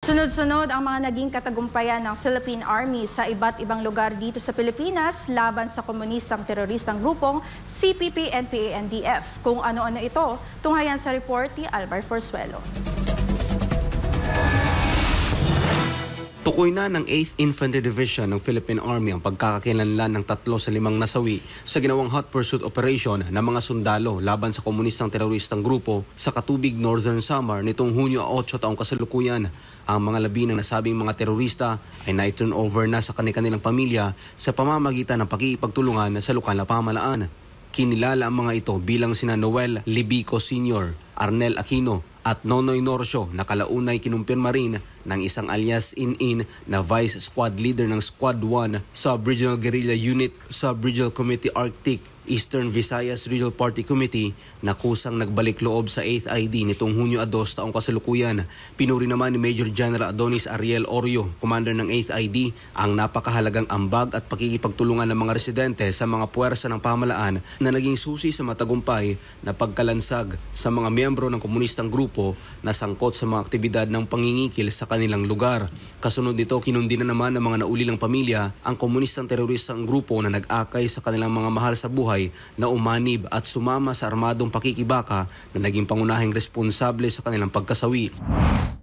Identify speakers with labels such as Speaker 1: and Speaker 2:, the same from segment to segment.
Speaker 1: Sunod-sunod ang mga naging katagumpayan ng Philippine Army sa iba't ibang lugar dito sa Pilipinas laban sa komunistang teroristang grupong CPP-NPA-NDF. Kung ano-ano ito, tunghayan sa report ni Alvar Forzuelo.
Speaker 2: Tukoy na ng 8th Infantry Division ng Philippine Army ang pagkakakilanlan ng 3 sa 5 nasawi sa ginawang hot pursuit operation ng mga sundalo laban sa komunistang teroristang grupo sa Katubig, Northern Samar nitong Hunyo 8 taong kasalukuyan. Ang mga labi ng nasabing mga terorista ay na-turn over na sa kanilang pamilya sa pamamagitan ng pakikipagtulungan sa lokal na pamahalaan. Kinilala ang mga ito bilang sina Noel Libico Sr., Arnel Aquino at Nonoy Norcio na kalaunay kinumpirma rin ng isang alias in na Vice Squad Leader ng Squad 1 Sub-Regional Guerrilla Unit Sub-Regional Committee Arctic Eastern Visayas Regional Party Committee na kusang nagbalik loob sa 8th ID nitong Hunyo 2 taong kasalukuyan. Pinuri naman ni Major General Adonis Ariel Orio, Commander ng 8th ID, ang napakahalagang ambag at pakikipagtulungan ng mga residente sa mga puwersa ng pamahalaan na naging susi sa matagumpay na pagkalansag sa mga miyembro ng komunistang grupo na sangkot sa mga aktibidad ng pangingikil sa kanilang lugar. Kasunod nito, kinundi na naman ng mga naulilang pamilya ang komunistang teroristang grupo na nag-akay sa kanilang mga mahal sa buhay na umanib at sumama sa armadong pakikibaka na naging pangunahing responsable sa kanilang pagkasawi.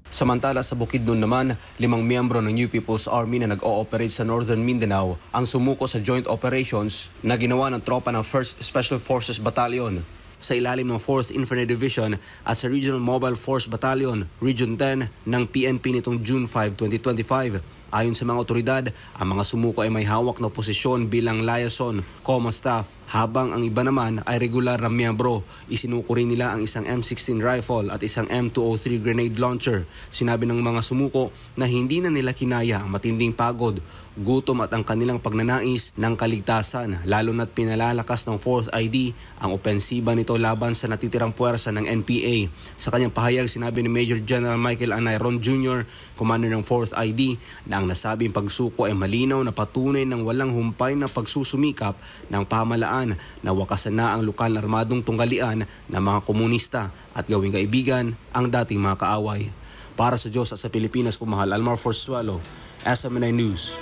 Speaker 2: Samantala sa Bukidnon naman, 5 miyembro ng New People's Army na nag-ooperate sa Northern Mindanao ang sumuko sa joint operations na ginawa ng tropa ng 1st Special Forces Battalion sa ilalim ng 4th Infantry Division at sa Regional Mobile Force Battalion, Region 10 ng PNP nitong June 5, 2025. Ayon sa mga otoridad, ang mga sumuko ay may hawak na posisyon bilang liaison, command staff, habang ang iba naman ay regular na miyembro. Isinuko rin nila ang isang M16 rifle at isang M203 grenade launcher. Sinabi ng mga sumuko na hindi na nila kinaya ang matinding pagod, gutom at ang kanilang pagnanais ng kaligtasan, lalo na't pinalalakas ng 4th ID ang opensiba nito laban sa natitirang puwersa ng NPA. Sa kanyang pahayag, sinabi ni Major General Michael Anayron Jr., Commander ng 4th ID, na ang nasabing pagsuko ay malinaw na patunay ng walang humpay na pagsusumikap ng pamahalaan na wakasan na ang lokal na armadong tunggalian ng mga komunista at gawing kaibigan ang dating mga kaaway. Para sa Diyos at sa Pilipinas, kumahal, Alvar Forzuelo, SMNI News.